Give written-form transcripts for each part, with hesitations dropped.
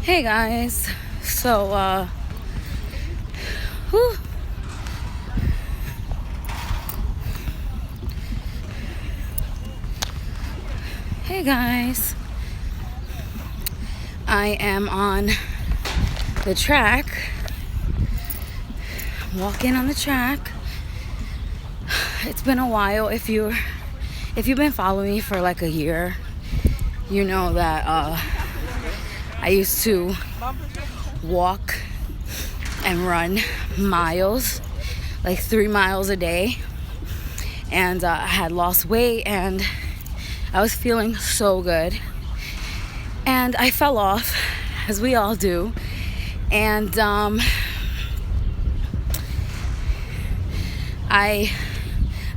Hey guys, so whew. Hey guys, I am on the track, walking on the track. It's been a while. If you've been following me for like a year, you know that I used to walk and run miles, like 3 miles a day, and I had lost weight and I was feeling so good, and I fell off, as we all do, and the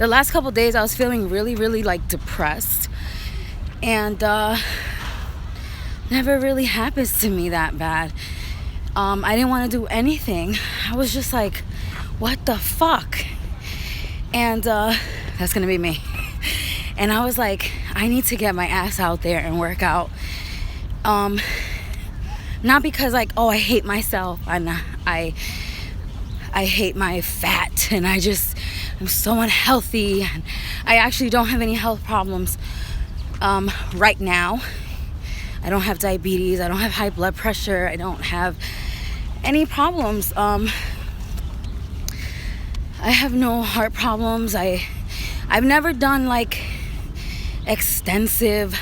last couple days I was feeling really like depressed, and never really happens to me that bad. I didn't want to do anything. I was just like, what the fuck? And that's gonna be me. And I was like, I need to get my ass out there and work out. Not because like, oh, I hate myself and I hate my fat and I'm so unhealthy, and I actually don't have any health problems right now. I don't have diabetes, I don't have high blood pressure, I don't have any problems. I have no heart problems. I've never done like extensive,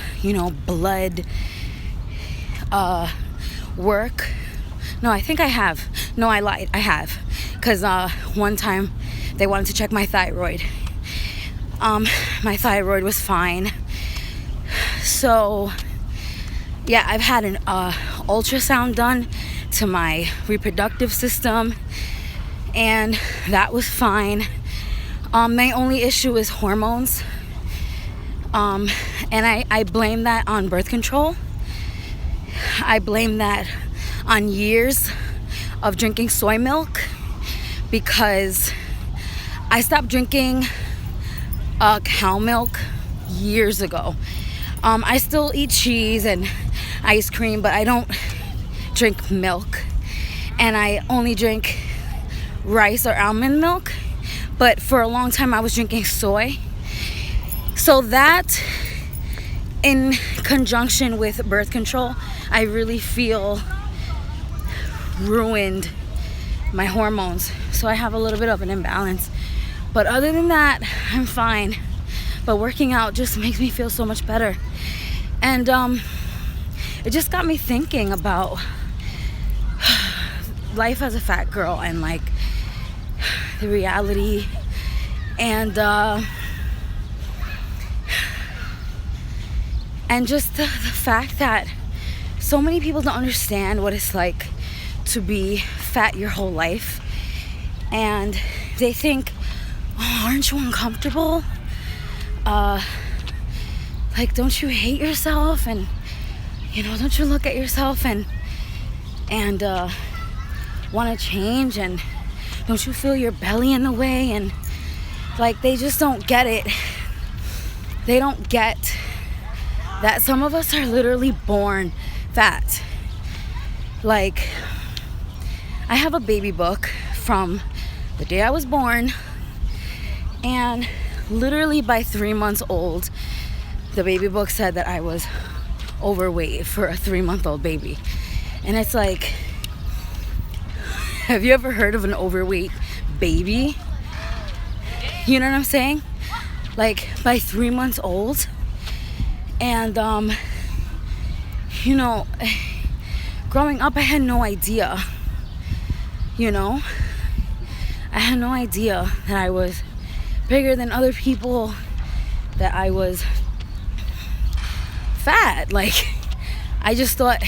blood work. No, I think I have. No, I lied. I have. Because one time they wanted to check my thyroid. My thyroid was fine. So yeah, I've had an ultrasound done to my reproductive system, and that was fine. My only issue is hormones, and I blame that on birth control. I blame that on years of drinking soy milk, because I stopped drinking cow milk years ago. I still eat cheese and ice cream, but I don't drink milk, and I only drink rice or almond milk. But for a long time I was drinking soy. So that, in conjunction with birth control, I really feel ruined my hormones. So I have a little bit of an imbalance, but other than that, I'm fine. But working out just makes me feel so much better. And it just got me thinking about life as a fat girl, and like the reality, and just the fact that so many people don't understand what it's like to be fat your whole life, and they think, oh, aren't you uncomfortable? Like, don't you hate yourself? And don't you look at yourself and want to change? And don't you feel your belly in the way? And like, they just don't get it. They don't get that some of us are literally born fat. Like, I have a baby book from the day I was born, and literally by 3 months old, the baby book said that I was overweight for a 3-month-old baby. And it's like, have you ever heard of an overweight baby? You know what I'm saying? Like, by 3 months old. And growing up, I had no idea. I had no idea that I was bigger than other people, that I was fat. Like, I just thought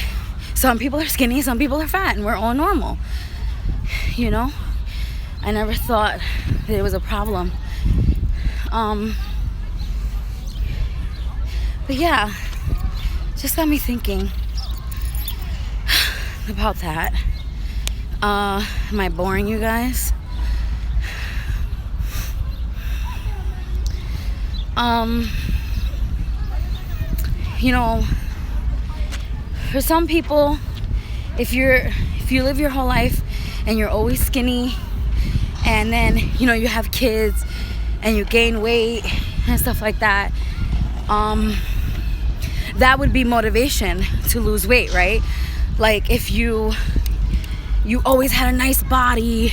some people are skinny, some people are fat, and we're all normal. I never thought that it was a problem. But yeah, just got me thinking about that. Am I boring you guys? For some people, if you live your whole life and you're always skinny, and then you have kids and you gain weight and stuff like that, that would be motivation to lose weight, right? Like if you always had a nice body,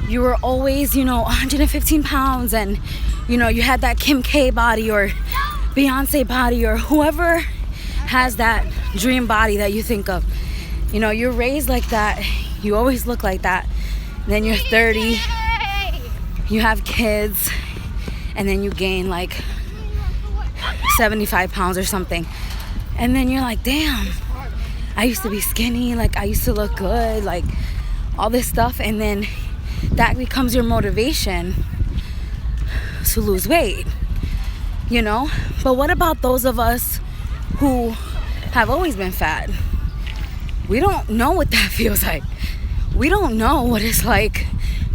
you were always 115 pounds, and you had that Kim K body or Beyonce body or whoever has that dream body that you think of. You're raised like that, you always look like that. Then you're 30, you have kids, and then you gain like 75 pounds or something. And then you're like, damn, I used to be skinny, like I used to look good, like all this stuff. And then that becomes your motivation to lose weight, But what about those of us who have always been fat? We don't know what that feels like. We don't know what it's like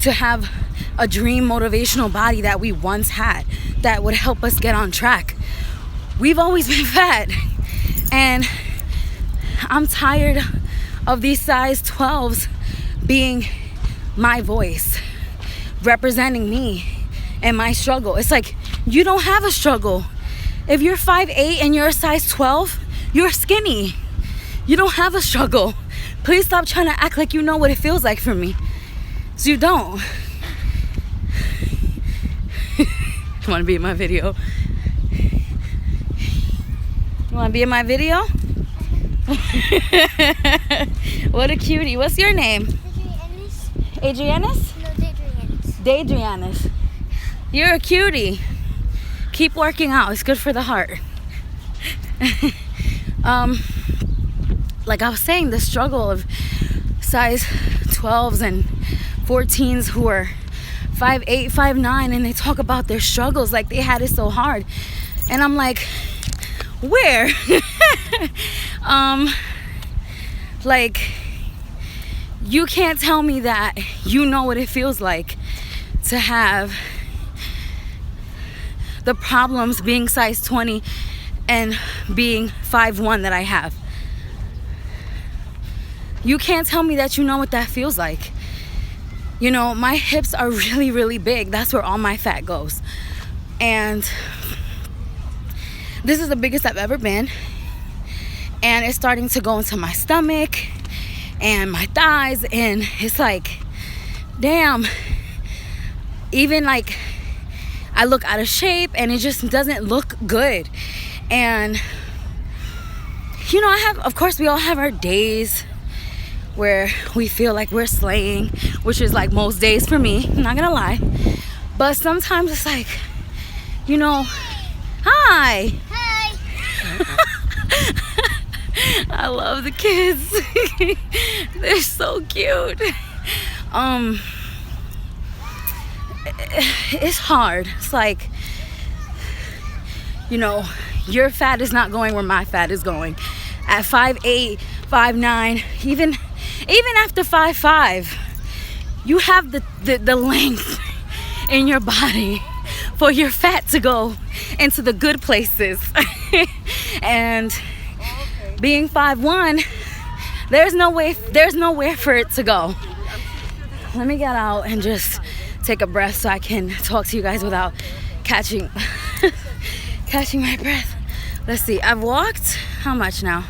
to have a dream motivational body that we once had that would help us get on track. We've always been fat, and I'm tired of these size 12s being my voice, representing me and my struggle. It's like, you don't have a struggle. If you're 5'8" and you're a size 12, you're skinny. You don't have a struggle. Please stop trying to act like you know what it feels like for me. So you don't. You want to be in my video? You want to be in my video? What a cutie. What's your name? Adrianis? No, Daydrianis. Daydrianis. You're a cutie. Keep working out. It's good for the heart. Like I was saying, the struggle of size 12s and 14s who are 5'8", 5'9", and they talk about their struggles like they had it so hard. And I'm like, where? Like, you can't tell me that you know what it feels like to have the problems being size 20 and being 5'1" that I have. You can't tell me that you know what that feels like. My hips are really, really big. That's where all my fat goes. And this is the biggest I've ever been. And it's starting to go into my stomach and my thighs. And it's like, damn. Even like, I look out of shape and it just doesn't look good. And, of course, we all have our days where we feel like we're slaying, which is like most days for me, I'm not gonna lie. But sometimes it's like, hi. Hi. I love the kids. They're so cute. It's hard. It's like, your fat is not going where my fat is going. At 5'8", 5'9", even after 5'5", you have the length in your body for your fat to go into the good places. And being 5'1", there's nowhere for it to go. Let me get out and just take a breath so I can talk to you guys without catching my breath. Let's see, I've walked how much now?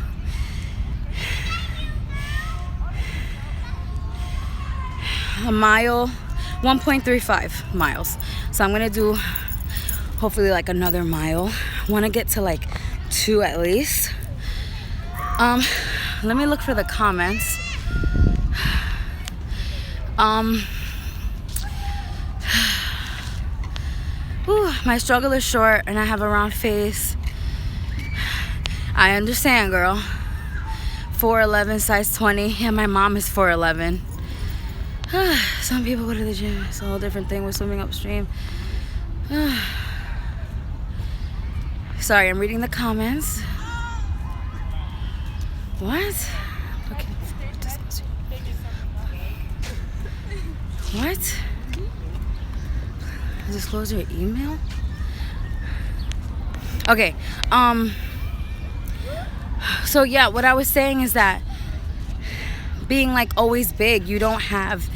A mile, 1.35 miles. So I'm gonna do hopefully like another mile. Want to get to like 2 at least. Let me look for the comments. My struggle is short and I have a round face. I understand, girl. 4'11", size 20. Yeah, my mom is 4'11". Some people go to the gym. It's a whole different thing with swimming upstream. Sorry, I'm reading the comments. What? Okay. What? Disclose your email? Okay. So yeah, what I was saying is that being like always big, you don't have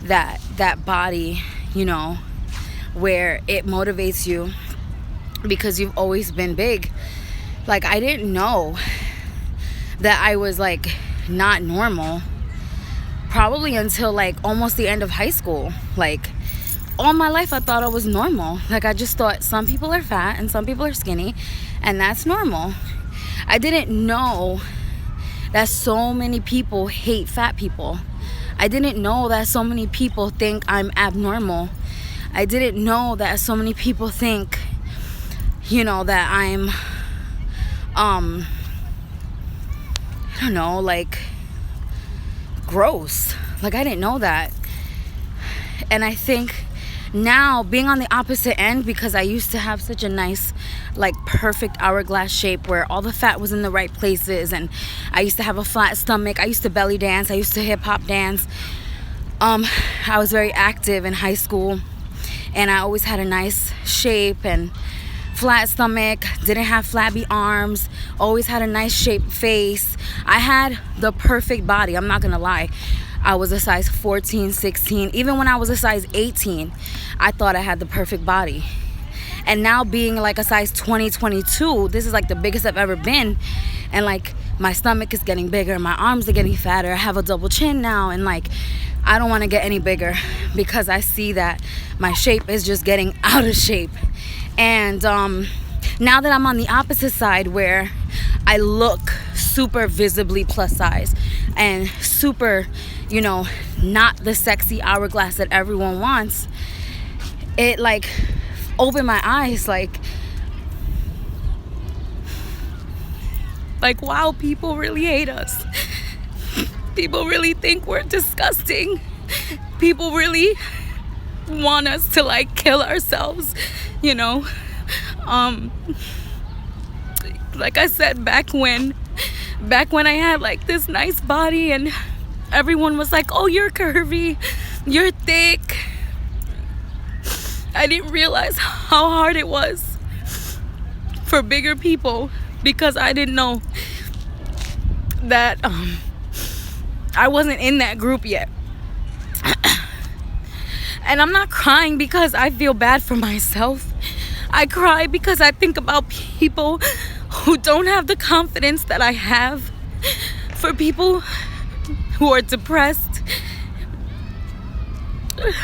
that body, you know, where it motivates you because you've always been big. Like, I didn't know that I was like not normal probably until like almost the end of high school. Like, all my life I thought I was normal. Like, I just thought some people are fat and some people are skinny, and that's normal. I didn't know that so many people hate fat people. I didn't know that so many people think I'm abnormal. I didn't know that so many people think, you know, that I'm I don't know, like gross. Like, I didn't know that. And I think now, being on the opposite end, because I used to have such a nice, like, perfect hourglass shape where all the fat was in the right places, and I used to have a flat stomach. I used to belly dance. I used to hip hop dance. I was very active in high school, and I always had a nice shape and flat stomach, didn't have flabby arms, always had a nice shaped face. I had the perfect body, I'm not gonna lie. I was a size 14, 16. Even when I was a size 18, I thought I had the perfect body. And now being like a size 20, 22, this is like the biggest I've ever been. And like, my stomach is getting bigger, my arms are getting fatter, I have a double chin now, and like, I don't want to get any bigger because I see that my shape is just getting out of shape. And now that I'm on the opposite side where I look super visibly plus size and super, you know, not the sexy hourglass that everyone wants, it like opened my eyes, like wow, people really hate us. People really think we're disgusting. People really want us to like kill ourselves, you know. Like I said, back when I had like this nice body and everyone was like, oh, you're curvy, you're thick, I didn't realize how hard it was for bigger people because I didn't know that I wasn't in that group yet. And I'm not crying because I feel bad for myself. I cry because I think about people who don't have the confidence that I have. For people who are depressed.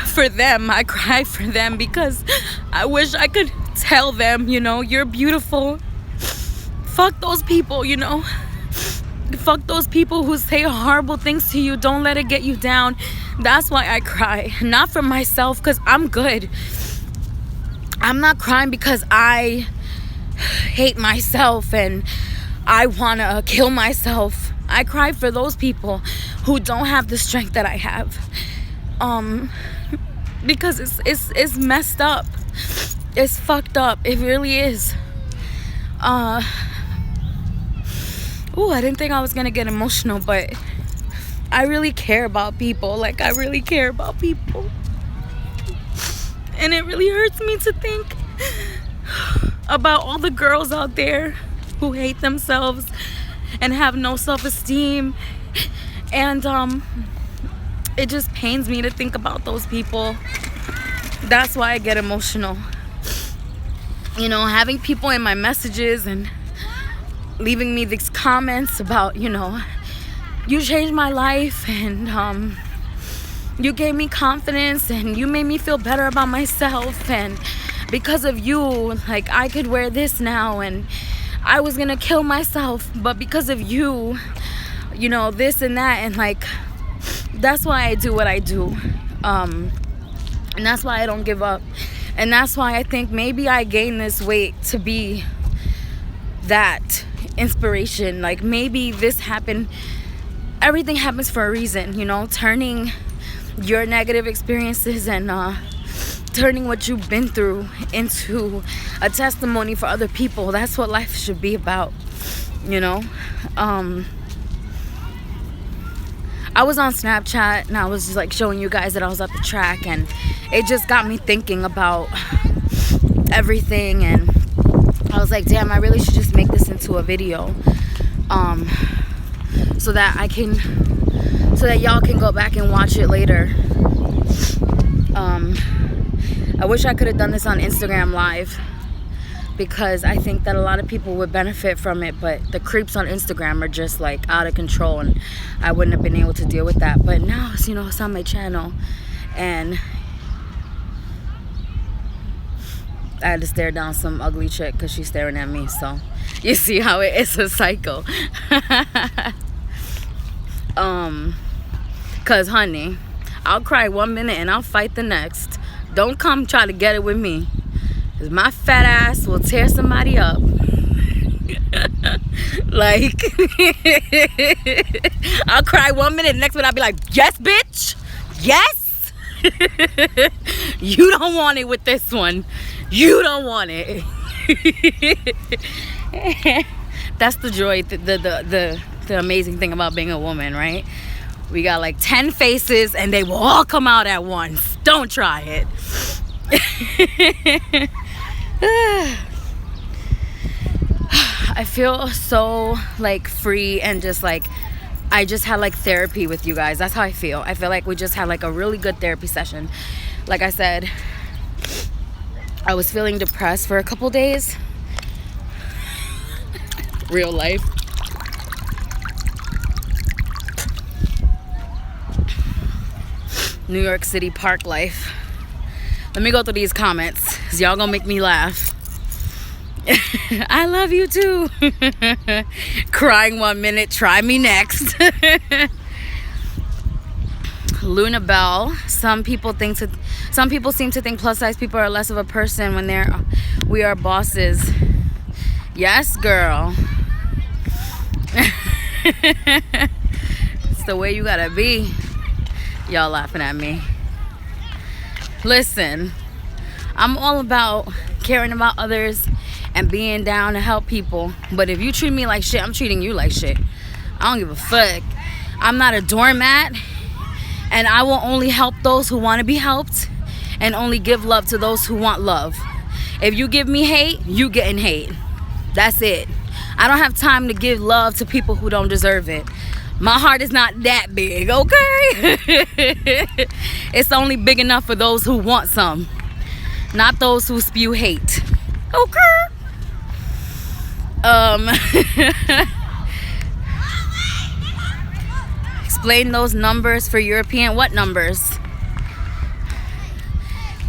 For them, I cry for them because I wish I could tell them, you know, you're beautiful. Fuck those people, you know. Fuck those people who say horrible things to you. Don't let it get you down. That's why I cry. Not for myself, because I'm good. I'm not crying because I hate myself and I want to kill myself. I cry for those people who don't have the strength that I have. Because it's messed up. It's fucked up. It really is. Ooh, I didn't think I was gonna get emotional, but I really care about people. Like, I really care about people. And it really hurts me to think about all the girls out there who hate themselves and have no self-esteem. And it just pains me to think about those people. That's why I get emotional. You know, having people in my messages and leaving me these comments about, you know, you changed my life and you gave me confidence and you made me feel better about myself, and because of you, like, I could wear this now, and I was gonna kill myself, but because of you, you know, this and that. And like, that's why I do what I do, and that's why I don't give up. And that's why I think maybe I gained this weight to be that inspiration. Like, maybe this happened, everything happens for a reason, you know. Turning your negative experiences and turning what you've been through into a testimony for other people. That's what life should be about, you know. I was on Snapchat and I was just like showing you guys that I was at the track, and it just got me thinking about everything, and I was like, damn, I really should just make this into a video so that I can so that y'all can go back and watch it later. I wish I could have done this on Instagram Live, because I think that a lot of people would benefit from it, but the creeps on Instagram are just like out of control, and I wouldn't have been able to deal with that. But now, you know, it's on my channel, and I had to stare down some ugly chick because she's staring at me. So you see how it's a cycle. Cause honey, I'll cry 1 minute and I'll fight the next. Don't come try to get it with me, cause my fat ass will tear somebody up. Like, I'll cry 1 minute, next minute I'll be like, yes, bitch, yes. You don't want it with this one. You don't want it. That's the joy, the amazing thing about being a woman, right? We got like 10 faces and they will all come out at once. Don't try it. I feel so like free and just like I just had like therapy with you guys. That's how I feel. I feel like we just had like a really good therapy session. Like I said, I was feeling depressed for a couple days. Real life. New York City park life. Let me go through these comments, cause y'all gonna make me laugh. I love you too. Crying 1 minute, try me next. Luna Bell. Some people seem to think plus size people are less of a person when we are bosses. Yes, girl. It's the way you gotta be. Y'all laughing at me. Listen, I'm all about caring about others and being down to help people. But if you treat me like shit, I'm treating you like shit. I don't give a fuck. I'm not a doormat. And I will only help those who want to be helped, and only give love to those who want love. If you give me hate, you getting hate. That's it. I don't have time to give love to people who don't deserve it. My heart is not that big, okay? It's only big enough for those who want some, not those who spew hate. Okay? Explain those numbers for European. What numbers?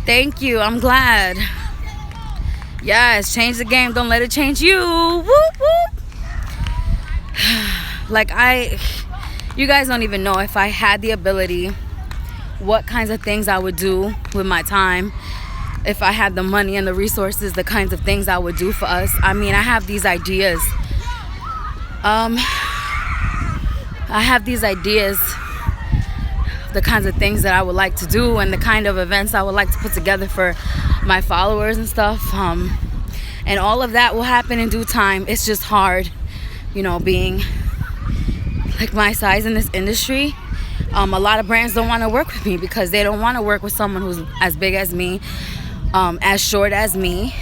Thank you. I'm glad. Yes, change the game. Don't let it change you. Whoop, whoop. Like you guys don't even know, if I had the ability, what kinds of things I would do with my time. If I had the money and the resources, the kinds of things I would do for us. I mean, I have these ideas. I have these ideas, the kinds of things that I would like to do and the kind of events I would like to put together for my followers and stuff. And all of that will happen in due time. It's just hard, you know, being like my size in this industry. A lot of brands don't want to work with me because they don't want to work with someone who's as big as me, as short as me.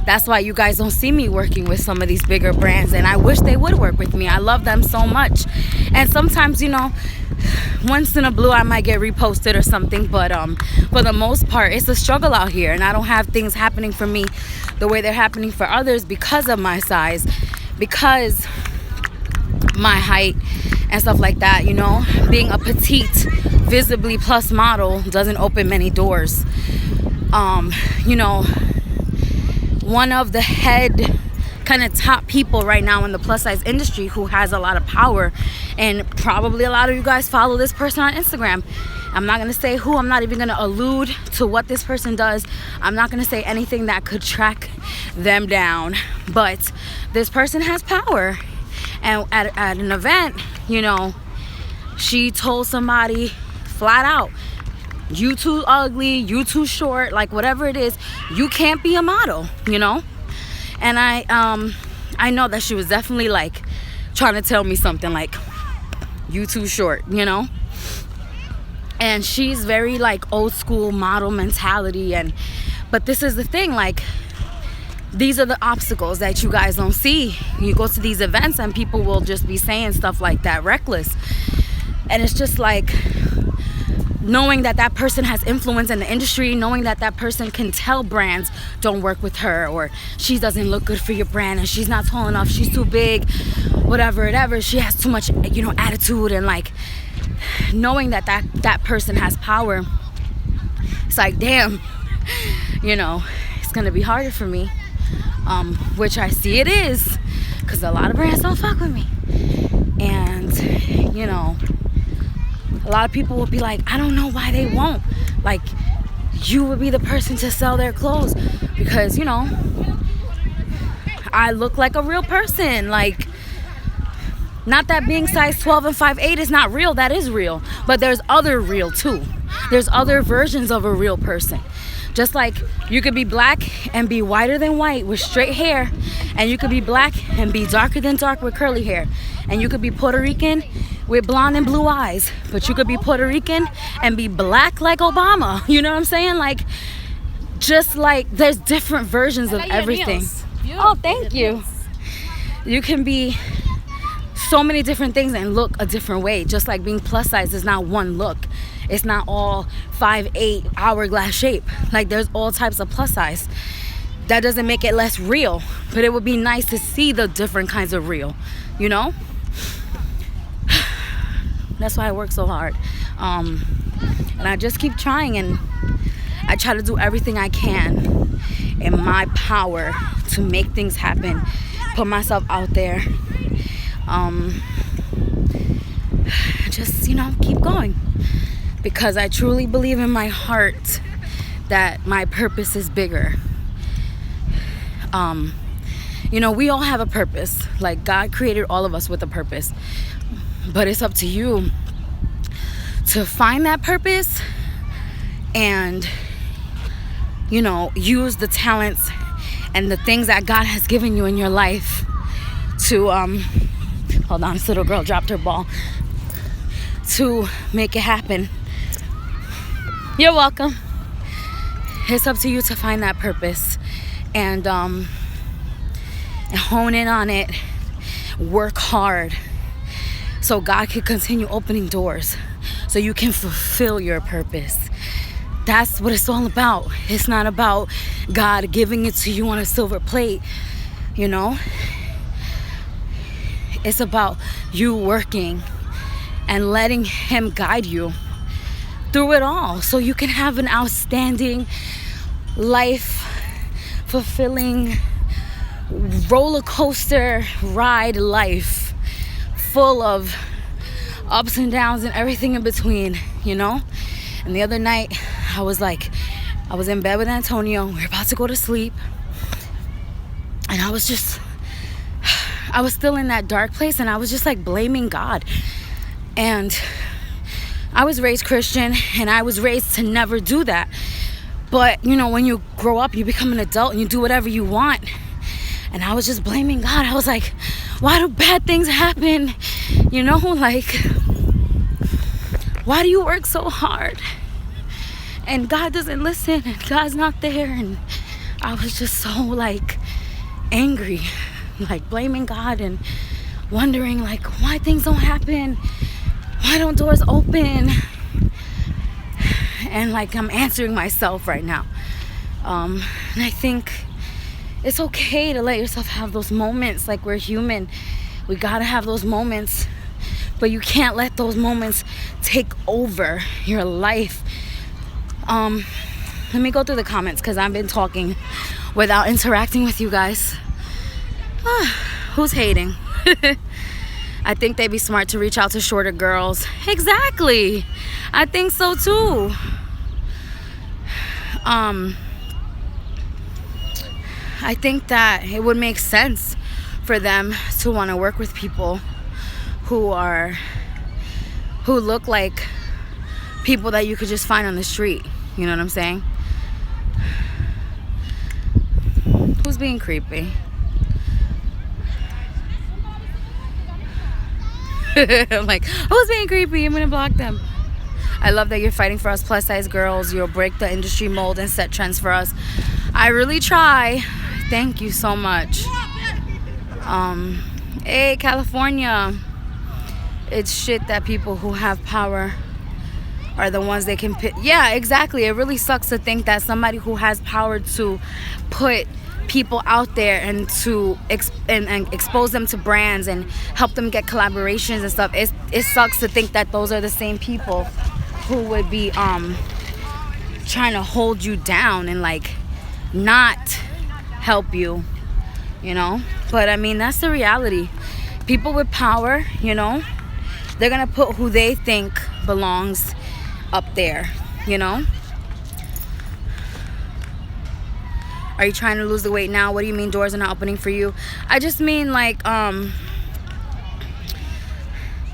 That's why you guys don't see me working with some of these bigger brands, and I wish they would work with me. I love them so much. And sometimes, you know, once in a blue I might get reposted or something, but for the most part it's a struggle out here, and I don't have things happening for me the way they're happening for others because of my size, because my height and stuff like that. You know, being a petite, visibly plus model doesn't open many doors. You know, one of the head kind of top people right now in the plus size industry who has a lot of power, and probably a lot of you guys follow this person on Instagram. I'm not gonna say who. I'm not even gonna allude to what this person does. I'm not gonna say anything that could track them down, but this person has power. And at an event, you know, she told somebody flat out, you too ugly, you too short, like whatever it is, you can't be a model, you know. And I know that she was definitely like trying to tell me something, like, you too short, you know. And she's very like old school model mentality, but this is the thing, like, these are the obstacles that you guys don't see. You go to these events and people will just be saying stuff like that, reckless. And it's just like knowing that that person has influence in the industry, knowing that that person can tell brands don't work with her, or she doesn't look good for your brand, and she's not tall enough, she's too big, whatever, she has too much, attitude, and like knowing that that person has power. It's like, damn, it's gonna be harder for me, which I see it is, because a lot of brands don't fuck with me. And a lot of people will be like, I don't know why they won't. Like, you would be the person to sell their clothes, because I look like a real person. Like, not that being size 12 and 5'8" is not real, that is real, but there's other real too. There's other versions of a real person. Just like you could be black and be whiter than white with straight hair, and you could be black and be darker than dark with curly hair, and you could be Puerto Rican with blonde and blue eyes, but you could be Puerto Rican and be black like Obama. You know what I'm saying? Like, just like there's different versions of everything. Oh, thank you. You can be so many different things and look a different way. Just like being plus size is not one look. It's not all 5'8" hourglass shape. Like, there's all types of plus size. That doesn't make it less real, but it would be nice to see the different kinds of real, That's why I work so hard. And I just keep trying, and I try to do everything I can in my power to make things happen, put myself out there. Just, keep going. Because I truly believe in my heart that my purpose is bigger. We all have a purpose. Like, God created all of us with a purpose. But it's up to you to find that purpose and, use the talents and the things that God has given you in your life to, hold on, this little girl dropped her ball, to make it happen. You're welcome. It's up to you to find that purpose and hone in on it. Work hard so God can continue opening doors, so you can fulfill your purpose. That's what it's all about. It's not about God giving it to you on a silver plate, It's about you working and letting Him guide you through it all, so you can have an outstanding life, fulfilling roller coaster ride life, full of ups and downs and everything in between, And the other night, I was in bed with Antonio. We were about to go to sleep, and I was still in that dark place, and I was just like blaming God. And I was raised Christian, and I was raised to never do that. But, when you grow up, you become an adult and you do whatever you want. And I was just blaming God. I was like, why do bad things happen? Why do you work so hard? And God doesn't listen, and God's not there. And I was just so angry, blaming God and wondering why things don't happen. Why don't doors open? And I'm answering myself right now. And I think it's okay to let yourself have those moments. We're human. We gotta have those moments. But you can't let those moments take over your life. Let me go through the comments, because I've been talking without interacting with you guys. Who's hating? I think they'd be smart to reach out to shorter girls. Exactly. I think so too. I think that it would make sense for them to want to work with people who look like people that you could just find on the street. You know what I'm saying? Who's being creepy? I'm like, who's being creepy? I'm gonna block them. I love that you're fighting for us plus size girls. You'll break the industry mold and set trends for us. I really try. Thank you so much. Hey, California. it's shit that people who have power are the ones they can pick. Yeah, exactly. It really sucks to think that somebody who has power to put people out there and to expose them to brands and help them get collaborations and stuff, it sucks to think that those are the same people who would be trying to hold you down and like not help you, you know. But I mean, that's the reality. People with power, you know, they're gonna put who they think belongs up there, you know. Are you trying to lose the weight now? What do you mean doors are not opening for you? I just mean like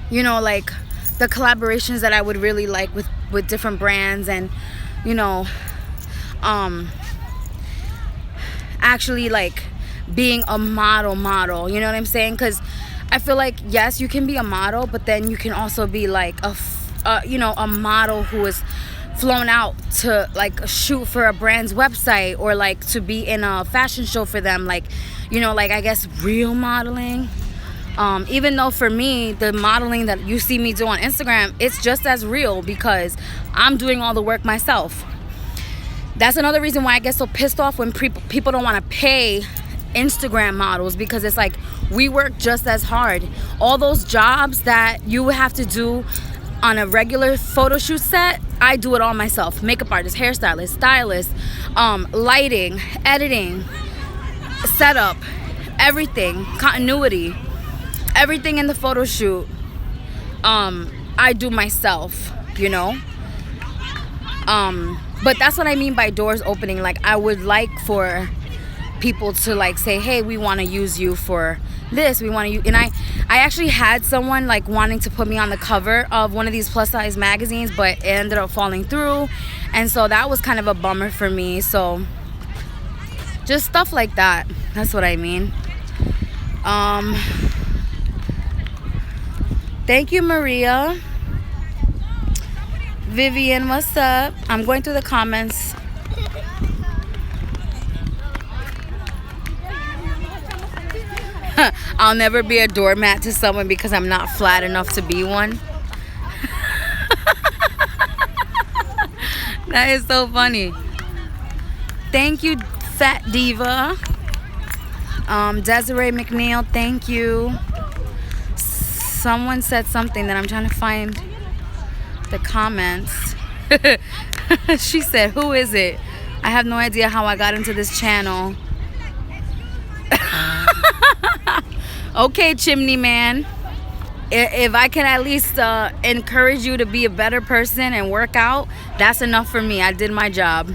you know, like the collaborations that I would really like with different brands, and you know, actually like being a model, you know what I'm saying? Because I feel like, yes, you can be a model, but then you can also be like you know, a model who is flown out to like shoot for a brand's website, or like to be in a fashion show for them, like, you know, like I guess real modeling. Even though for me, the modeling that you see me do on Instagram, it's just as real because I'm doing all the work myself. That's another reason why I get so pissed off when people don't want to pay Instagram models, because it's like we work just as hard. All those jobs that you would have to do on a regular photo shoot set, I do it all myself. Makeup artist, hairstylist, stylist, lighting, editing, setup, everything, continuity, everything in the photo shoot, I do myself, you know. But that's what I mean by doors opening. Like, I would like for people to like say, hey, we want to use you for this, we want to use, and I actually had someone like wanting to put me on the cover of one of these plus size magazines, but it ended up falling through, and so that was kind of a bummer for me. So just stuff like that, that's what I mean. Thank you, Maria. Vivian, what's up? I'm going through the comments. I'll never be a doormat to someone because I'm not flat enough to be one. That is so funny. Thank you, Fat Diva. Desiree McNeil, thank you. Someone said something that I'm trying to find the comments. She said, who is it? I have no idea how I got into this channel. Okay, Chimney Man, if I can at least encourage you to be a better person and work out, that's enough for me. I did my job.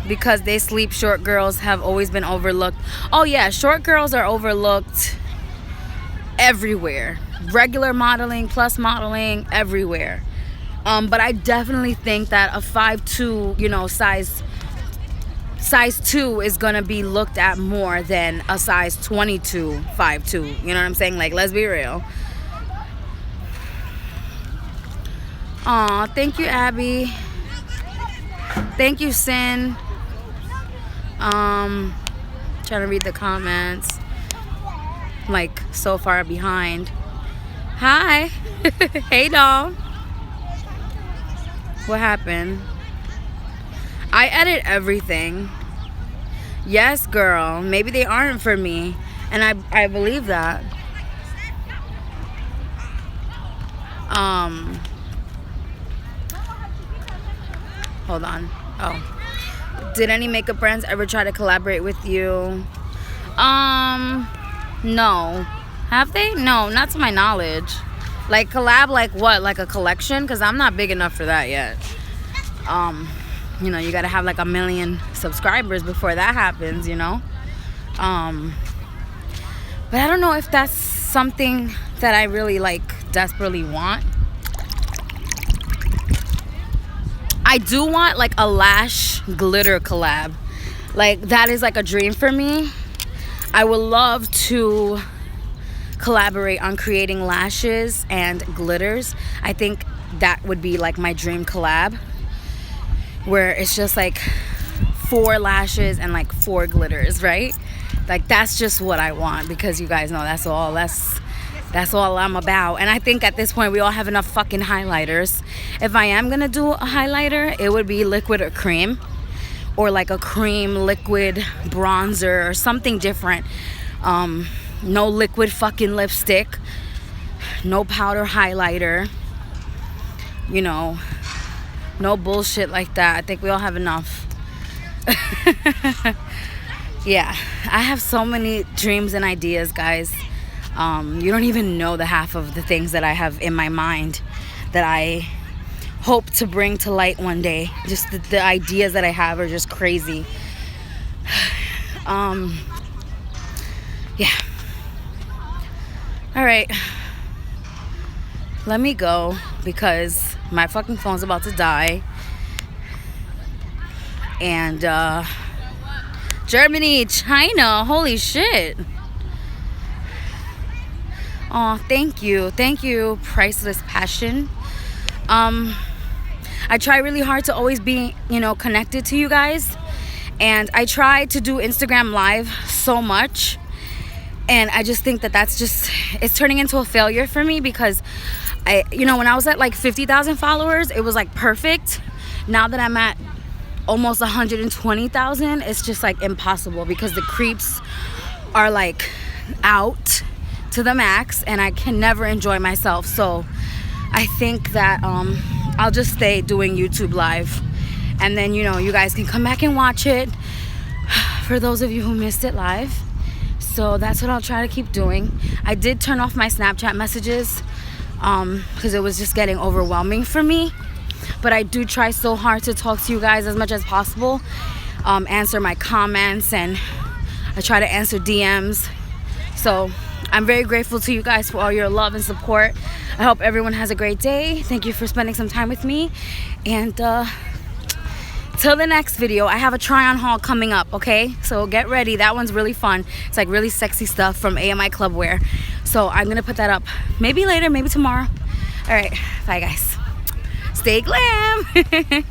Because they sleep, short girls have always been overlooked. Oh yeah, short girls are overlooked everywhere. Regular modeling, plus modeling, everywhere. But I definitely think that a 5'2", you know, size 2 is gonna be looked at more than a size 22 5'2". You know what I'm saying? Like, let's be real. Aw, thank you, Abby. Thank you, Sin. Trying to read the comments, like so far behind. Hi. Hey, doll. What happened? I edit everything. Yes, girl. Maybe they aren't for me, and I believe that. Hold on. Oh. Did any makeup brands ever try to collaborate with you? No. Have they? No, not to my knowledge. Like, collab like what? Like a collection? Because I'm not big enough for that yet. You know, you gotta have like 1 million subscribers before that happens, you know. But I don't know if that's something that I really like desperately want. I do want like a lash glitter collab. Like, that is like a dream for me. I would love to collaborate on creating lashes and glitters. I think that would be like my dream collab, where it's just like 4 lashes and like 4 glitters, right? Like, that's just what I want, because you guys know that's That's all I'm about. And I think at this point we all have enough fucking highlighters. If I am gonna do a highlighter, it would be liquid or cream, or like a cream liquid bronzer or something different. No liquid fucking lipstick, no powder highlighter, you know, no bullshit like that. I think we all have enough. Yeah, I have so many dreams and ideas, guys. You don't even know the half of the things that I have in my mind that I hope to bring to light one day. Just the ideas that I have are just crazy. Yeah. All right. Let me go because my fucking phone's about to die. And Germany, China, holy shit. Oh, thank you, Priceless Passion. I try really hard to always be, you know, connected to you guys, and I try to do Instagram Live so much, and I just think that it's turning into a failure for me because you know, when I was at like 50,000 followers, it was like perfect. Now that I'm at almost 120,000, it's just like impossible because the creeps are like out to the max and I can never enjoy myself. So I think that I'll just stay doing YouTube Live, and then, you know, you guys can come back and watch it for those of you who missed it live. So that's what I'll try to keep doing. I did turn off my Snapchat messages because it was just getting overwhelming for me, but I do try so hard to talk to you guys as much as possible, answer my comments, and I try to answer DMs. So I'm very grateful to you guys for all your love and support. I hope everyone has a great day. Thank you for spending some time with me, and till the next video, I have a try-on haul coming up, okay? So get ready. That one's really fun. It's like really sexy stuff from AMI Club Wear. So I'm gonna put that up maybe later, maybe tomorrow. All right, bye guys. Stay glam.